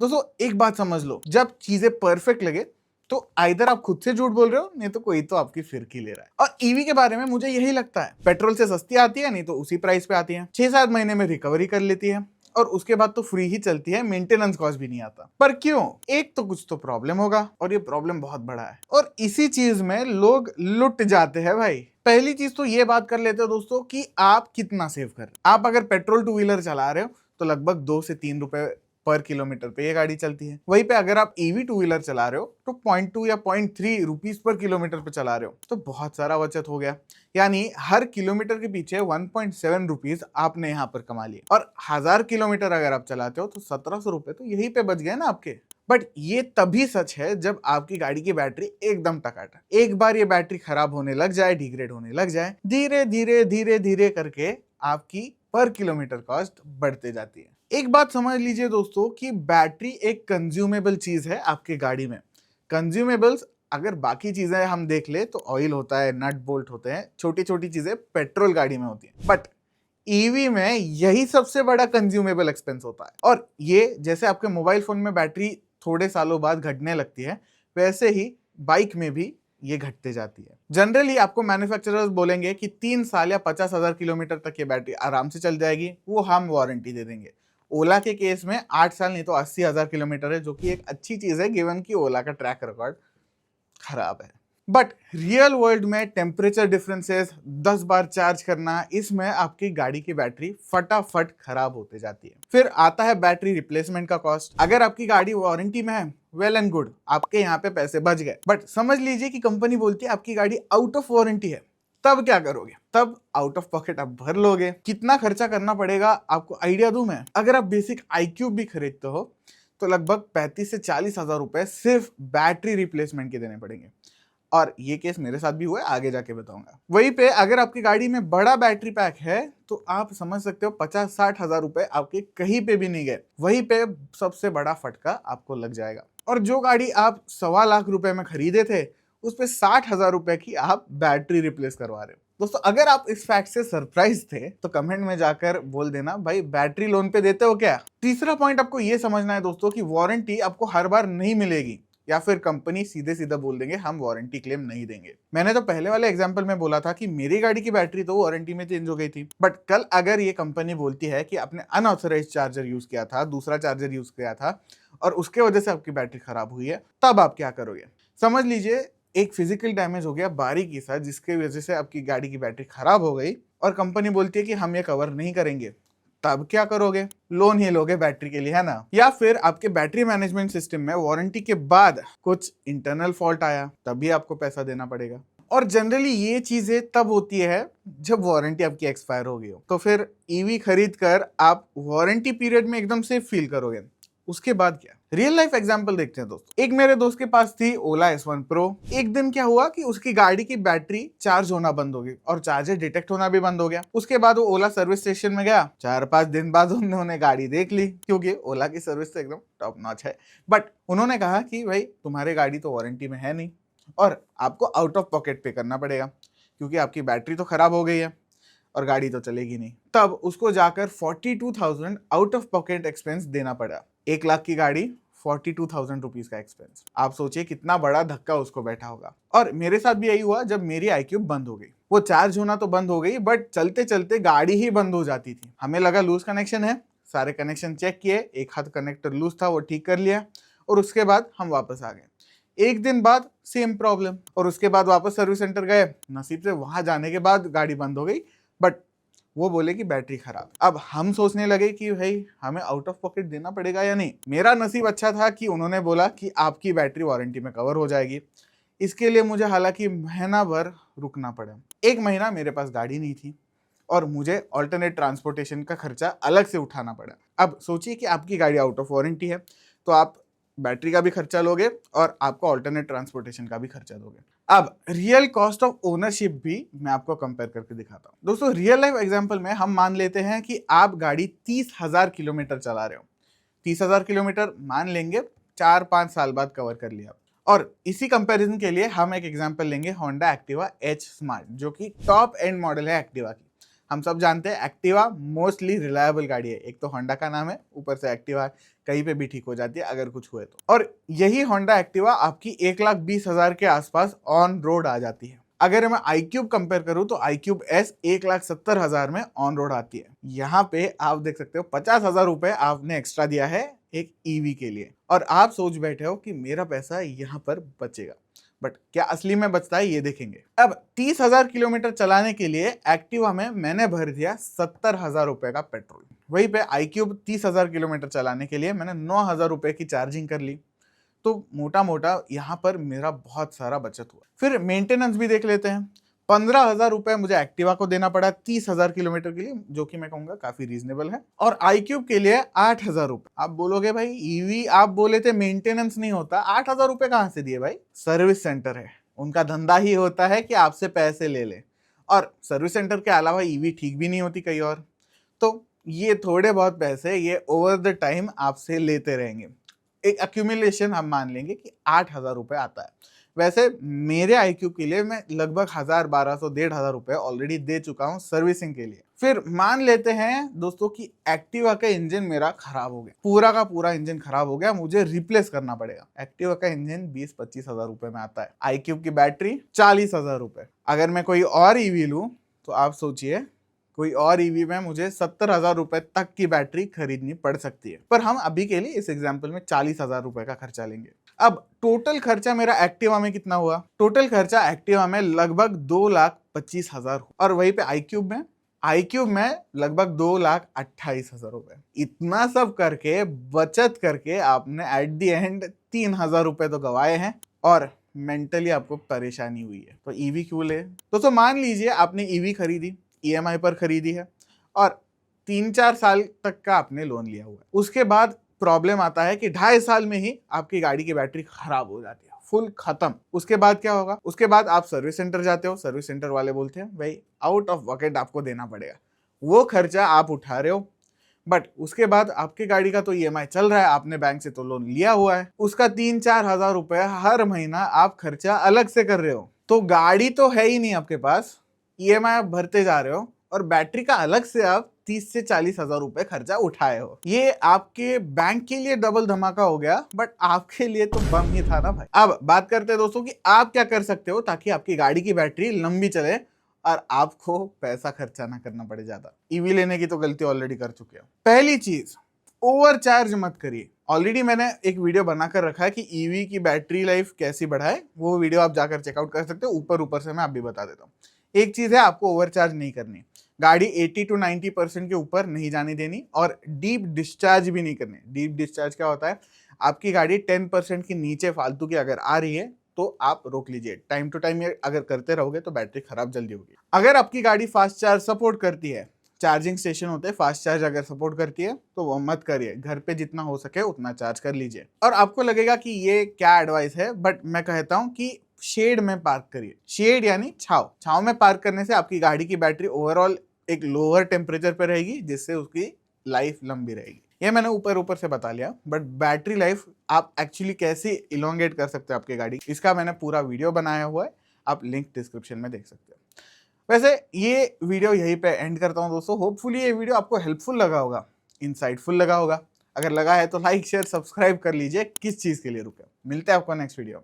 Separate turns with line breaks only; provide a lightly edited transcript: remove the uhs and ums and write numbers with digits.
दोस्तों एक बात समझ लो, जब चीजें परफेक्ट लगे तो आइदर आप खुद से झूठ बोल रहे हो, नहीं तो कोई तो आपकी फिरकी ले रहा है। और ईवी के बारे में मुझे यही लगता है, पेट्रोल से सस्ती आती है, नहीं तो उसी प्राइस पे आती है, 6-7 महीने में रिकवरी कर लेती है और उसके बाद तो फ्री ही चलती है, मेंटेनेंस कॉस्ट भी नहीं आता। पर क्यों? एक तो कुछ तो प्रॉब्लम होगा और ये प्रॉब्लम बहुत बड़ा है और इसी चीज में लोग लुट जाते हैं भाई। पहली चीज तो ये बात कर लेते हो दोस्तों कि आप कितना सेव कर रहे हो। आप अगर पेट्रोल 2 व्हीलर चला रहे हो तो लगभग 2 से 3 रुपए पर किलोमीटर पे ये गाड़ी चलती है। वहीं पे अगर आप ईवी 2 व्हीलर चला रहे हो तो 0.2 या 0.3 रुपीज पर किलोमीटर पे चला रहे हो, तो बहुत सारा बचत हो गया। यानी हर किलोमीटर के पीछे 1.7 रुपीज आपने यहाँ पर कमा लिए। और 1000 किलोमीटर अगर आप चलाते हो तो 1700 रुपए तो यहीं पे बच गए ना आपके। बट ये तभी सच है जब आपकी गाड़ी की बैटरी एकदम टकाटक, एक बार ये बैटरी खराब होने लग जाए, डिग्रेड होने लग जाए, धीरे धीरे धीरे धीरे करके आपकी पर किलोमीटर कॉस्ट बढ़ते जाती है। एक बात समझ लीजिए दोस्तों कि बैटरी एक कंज्यूमेबल चीज है आपके गाड़ी में। कंज्यूमेबल्स अगर बाकी चीजें हम देख ले तो ऑयल होता है, नट बोल्ट होते हैं, छोटी छोटी चीजें पेट्रोल गाड़ी में होती है। बट ईवी में यही सबसे बड़ा कंज्यूमेबल एक्सपेंस होता है। और ये जैसे आपके मोबाइल फोन में बैटरी थोड़े सालों बाद घटने लगती है, वैसे ही बाइक में भी ये घटते जाती है। जनरली आपको मैन्युफैक्चरर्स बोलेंगे कि 3 साल या 50,000 किलोमीटर तक ये बैटरी आराम से चल जाएगी, वो हम वारंटी दे देंगे। ओला के केस में 8 साल नहीं तो 80,000 किलोमीटर है, जो कि एक अच्छी चीज है गिवन कि ओला का ट्रैक रिकॉर्ड खराब है। बट रियल वर्ल्ड में टेम्परेचर डिफरेंसेस, 10 बार चार्ज करना, इसमें आपकी गाड़ी की बैटरी फटाफट खराब होते जाती है। फिर आता है बैटरी रिप्लेसमेंट का कॉस्ट। अगर आपकी गाड़ी वारंटी में है, वेल एंड गुड, आपके यहाँ पे पैसे बच गए। बट समझ लीजिए कि कंपनी बोलती है आपकी गाड़ी आउट ऑफ वारंटी है, तब क्या करोगे? तब आउट ऑफ पॉकेट आप भर लोगे। कितना खर्चा करना पड़ेगा आपको आइडिया दूं मैं? अगर आप बेसिक iQube भी खरीदते हो तो लगभग 35 से 40,000 रुपए सिर्फ बैटरी रिप्लेसमेंट के देने पड़ेंगे। और ये केस मेरे साथ भी हुआ है, आगे जाके बताऊंगा। वहीं पे अगर आपकी गाड़ी में बड़ा बैटरी पैक है तो आप समझ सकते हो 50-60 हजार रुपए आपके कहीं पे भी नहीं गए, वहीं पे सबसे बड़ा फटका आपको लग जाएगा। और जो गाड़ी आप 1.25 लाख रुपए में खरीदे थे, उस पे 60,000 रुपए की आप बैटरी रिप्लेस करवा रहे हो। दोस्तों अगर आप इस फैक्ट से सरप्राइज थे तो कमेंट में जाकर बोल देना भाई बैटरी लोन पे देते हो क्या। तीसरा पॉइंट आपको ये समझना है दोस्तों कि वारंटी आपको हर बार नहीं मिलेगी, या फिर कंपनी सीधे सीधा बोल देंगे हम वारंटी क्लेम नहीं देंगे। मैंने तो पहले वाले एग्जांपल में बोला था कि मेरी गाड़ी की बैटरी तो वारंटी में चेंज हो गई थी, बट कल अगर ये कंपनी बोलती है कि आपने अनऑथराइज्ड चार्जर यूज किया था, दूसरा चार्जर यूज किया था और उसके वजह से आपकी बैटरी खराब हुई है, तब आप क्या करोगे? समझ लीजिए एक फिजिकल डैमेज हो गया बारीकी सा, जिसके वजह से आपकी गाड़ी की बैटरी खराब हो गई और कंपनी बोलती है कि हम ये कवर नहीं करेंगे, तब क्या करोगे? लोन ही लोगे बैटरी के लिए, है ना? या फिर आपके बैटरी मैनेजमेंट सिस्टम में वारंटी के बाद कुछ इंटरनल फॉल्ट आया, तभी आपको पैसा देना पड़ेगा। और जनरली ये चीजें तब होती है जब वारंटी आपकी एक्सपायर हो गई हो। तो फिर ईवी खरीद कर आप वारंटी पीरियड में एकदम सेफ फील करोगे। उसके बाद क्या? रियल लाइफ एग्जांपल देखते हैं दोस्तों। एक मेरे दोस्त के पास थी ओला S1 Pro। एक दिन क्या हुआ कि उसकी गाड़ी की बैटरी चार्ज होना बंद हो गई और चार्जर डिटेक्ट होना भी बंद हो गया। उसके बाद वो ओला सर्विस स्टेशन में गया। 4-5 दिन बाद उन्होंने गाड़ी देख ली, क्योंकि ओला की सर्विस तो एकदम टॉप नॉच है। बट उन्होंने कहा कि भाई तुम्हारी गाड़ी तो वारंटी में है नहीं और आपको आउट ऑफ पॉकेट पे करना पड़ेगा, क्योंकि आपकी बैटरी तो खराब हो गई है और गाड़ी तो चलेगी नहीं। तब उसको जाकर 42,000 आउट ऑफ पॉकेट एक्सपेंस देना पड़ा। 1 लाख की गाड़ी, 42,000 रुपीज का एक्सपेंस। आप सोचिए कितना बड़ा धक्का उसको बैठा होगा। और मेरे साथ भी यही हुआ जब मेरी iQube बंद हो गई। वो चार्ज होना तो बंद हो गई, बट चलते चलते गाड़ी ही बंद हो जाती थी। हमें लगा लूज कनेक्शन है, सारे कनेक्शन चेक किए, एक हाथ कनेक्टर लूज था वो ठीक कर लिया और उसके बाद हम वापस आ गए। एक दिन बाद सेम प्रॉब्लम और उसके बाद वापस सर्विस सेंटर गए। नसीब से वहां जाने के बाद गाड़ी बंद हो गई, बट वो बोले कि बैटरी खराब। अब हम सोचने लगे कि भाई हमें आउट ऑफ पॉकेट देना पड़ेगा या नहीं। मेरा नसीब अच्छा था कि उन्होंने बोला कि आपकी बैटरी वारंटी में कवर हो जाएगी। इसके लिए मुझे हालांकि महीना भर रुकना पड़ा। 1 महीना मेरे पास गाड़ी नहीं थी और मुझे ऑल्टरनेट ट्रांसपोर्टेशन का खर्चा अलग से उठाना पड़ा। अब सोचिए कि आपकी गाड़ी आउट ऑफ वारंटी है तो आप बैटरी का भी खर्चा लोगे और आपको ऑल्टरनेट ट्रांसपोर्टेशन का भी खर्चा दोगे। अब रियल कॉस्ट ऑफ ओनरशिप भी मैं आपको कंपेयर करके दिखाता हूँ। दोस्तों रियल लाइफ एग्जांपल में हम मान लेते हैं कि आप गाड़ी 30,000 किलोमीटर चला रहे हो। 30,000 किलोमीटर मान लेंगे 4-5 साल बाद कवर कर लिया। और इसी कंपैरिजन के लिए हम एक एग्जांपल लेंगे होंडा एक्टिवा H स्मार्ट, जो कि टॉप एंड मॉडल है एक्टिवा की। हम सब जानते हैं एक्टिवा मोस्टली रिलायबल गाड़ी है। एक तो होंडा का नाम है, ऊपर से एक्टिवा कहीं पे भी ठीक हो जाती है अगर कुछ हुए तो। और यही होंडा एक्टिवा आपकी 1,20,000 के आसपास ऑन रोड आ जाती है। अगर मैं iQube कंपेयर करूं तो iQube S 1,70,000 में ऑन रोड आती है। यहाँ पे आप देख सकते हो 50,000 रुपए आपने एक्स्ट्रा दिया है एक ईवी के लिए, और आप सोच बैठे हो कि मेरा पैसा यहाँ पर बचेगा। बट क्या असली में बचता है ये देखेंगे। अब 30,000 किलोमीटर चलाने के लिए एक्टिवा में मैंने भर दिया 70,000 रुपए का पेट्रोल। वहीं पे iQube 30,000 किलोमीटर चलाने के लिए मैंने 9,000 रुपए की चार्जिंग कर ली। तो मोटा मोटा यहाँ पर मेरा बहुत सारा बचत हुआ। फिर मेंटेनेंस भी देख लेते हैं। 15,000 रुपए मुझे एक्टिवा को देना पड़ा 30,000 किलोमीटर के लिए, जो कि मैं कहूंगा काफी रीजनेबल है। और iQube के लिए 8,000 रुपए। आप बोलोगे भाई ईवी आप बोले थे मेंटेनेंस नहीं होता, 8,000 रुपए कहां से दिए भाई? सर्विस सेंटर है, उनका धंधा ही होता है कि आपसे पैसे ले ले, और सर्विस सेंटर के अलावा ईवी ठीक भी नहीं होती कहीं और। तो ये थोड़े बहुत पैसे ये ओवर द टाइम आपसे लेते रहेंगे। एक अक्यूमुलेशन हम मान लेंगे कि 8,000 रुपए आता है। वैसे मेरे iQube के लिए मैं लगभग 1,000, 1,200, 1,500 रुपए ऑलरेडी दे चुका हूं सर्विसिंग के लिए। फिर मान लेते हैं दोस्तों कि एक्टिवा का इंजन मेरा खराब हो गया, पूरा का पूरा इंजन खराब हो गया, मुझे रिप्लेस करना पड़ेगा। एक्टिवा का इंजन 20-25,000 रुपए में आता है, iQube की बैटरी 40,000 रुपए। अगर मैं कोई और ईवी लूं तो आप सोचिए, कोई और ईवी में मुझे 70,000 रुपए तक की बैटरी खरीदनी पड़ सकती है। पर हम अभी के लिए इस एग्जाम्पल में 40,000 रुपए का खर्चा लेंगे। अब टोटल खर्चा मेरा एक्टिवा में कितना हुआ? टोटल खर्चा एक्टिवा में लगभग 2,25,000, और वहीं पे iQube में लगभग 2,28,000 रुपए। इतना सब करके बचत करके आपने एट द एंड 3,000 रुपए तो गवाए हैं, और मेंटली आपको परेशानी हुई है। तो ईवी क्यों ले? तो मान लीजिए आपने ईवी खरीदी, EMI पर खरीदी है, और 3-4 साल तक का आपने लोन लिया हुआ है। उसके बाद प्रॉब्लम आता है कि 2.5 साल में ही आपकी गाड़ी की बैटरी खराब हो जाती है, फुल खत्म। उसके बाद क्या होगा? उसके बाद आप सर्विस सेंटर जाते हो, सर्विस सेंटर वाले बोलते हैं भाई आउट ऑफ पॉकेट आपको देना पड़ेगा। वो खर्चा आप उठा रहे हो, बट उसके बाद आपकी गाड़ी का तो EMI चल रहा है, आपने बैंक से तो लोन लिया हुआ है, उसका 3-4 हजार रुपए हर महीना आप खर्चा अलग से कर रहे हो। तो गाड़ी तो है ही नहीं आपके पास, EMI आप भरते जा रहे हो, और बैटरी का अलग से आप 30 से 40 हजार रुपए खर्चा उठाए हो। ये आपके बैंक के लिए डबल धमाका हो गया, बट आपके लिए तो बम ही था ना भाई। अब बात करते हैं दोस्तों कि आप क्या कर सकते हो ताकि आपकी गाड़ी की बैटरी लंबी चले और आपको पैसा खर्चा ना करना पड़े ज्यादा। ईवी लेने की तो गलती ऑलरेडी कर चुके हो। पहली चीज, ओवर चार्ज मत करिए। ऑलरेडी मैंने एक वीडियो बनाकर रखा है कि ईवी की बैटरी लाइफ कैसी बढ़ाए, वो वीडियो आप जाकर चेकआउट कर सकते हो। ऊपर से मैं आप भी बता देता हूँ। एक चीज है, आपको ओवरचार्ज नहीं करनी, गाड़ी 80 to 90% के ऊपर नहीं जाने देनी, और डीप डिस्चार्ज भी नहीं करनी। डीप डिस्चार्ज क्या होता है? आपकी गाड़ी 10% के नीचे फालतू की अगर आ रही है तो आप रोक लीजिए। टाइम टू टाइम अगर करते रहोगे तो बैटरी खराब जल्दी होगी। अगर आपकी गाड़ी फास्ट चार्ज सपोर्ट करती है, चार्जिंग स्टेशन होते हैं फास्ट चार्ज अगर सपोर्ट करती है, तो वो मत करिए। घर पे जितना हो सके उतना चार्ज कर लीजिए। और आपको लगेगा कि ये क्या एडवाइस है, बट मैं कहता हूँ कि शेड में पार्क करिए। शेड यानी छाव में पार्क करने से आपकी गाड़ी की बैटरी ओवरऑल एक लोअर टेम्परेचर पे रहेगी, जिससे उसकी लाइफ लंबी रहेगी। ये मैंने ऊपर से बता लिया, बट बैटरी लाइफ आप एक्चुअली कैसे इलोंगेट कर सकते हो आपकी गाड़ी, इसका मैंने पूरा वीडियो बनाया हुआ है, आप लिंक डिस्क्रिप्शन में देख सकते हो। वैसे ये वीडियो यहीं पे एंड करता हूँ दोस्तों। होपफुली ये वीडियो आपको हेल्पफुल लगा होगा, इंसाइटफुल लगा होगा। अगर लगा है तो लाइक शेयर सब्सक्राइब कर लीजिए। किस चीज़ के लिए रुके। मिलते हैं आपको नेक्स्ट वीडियो में।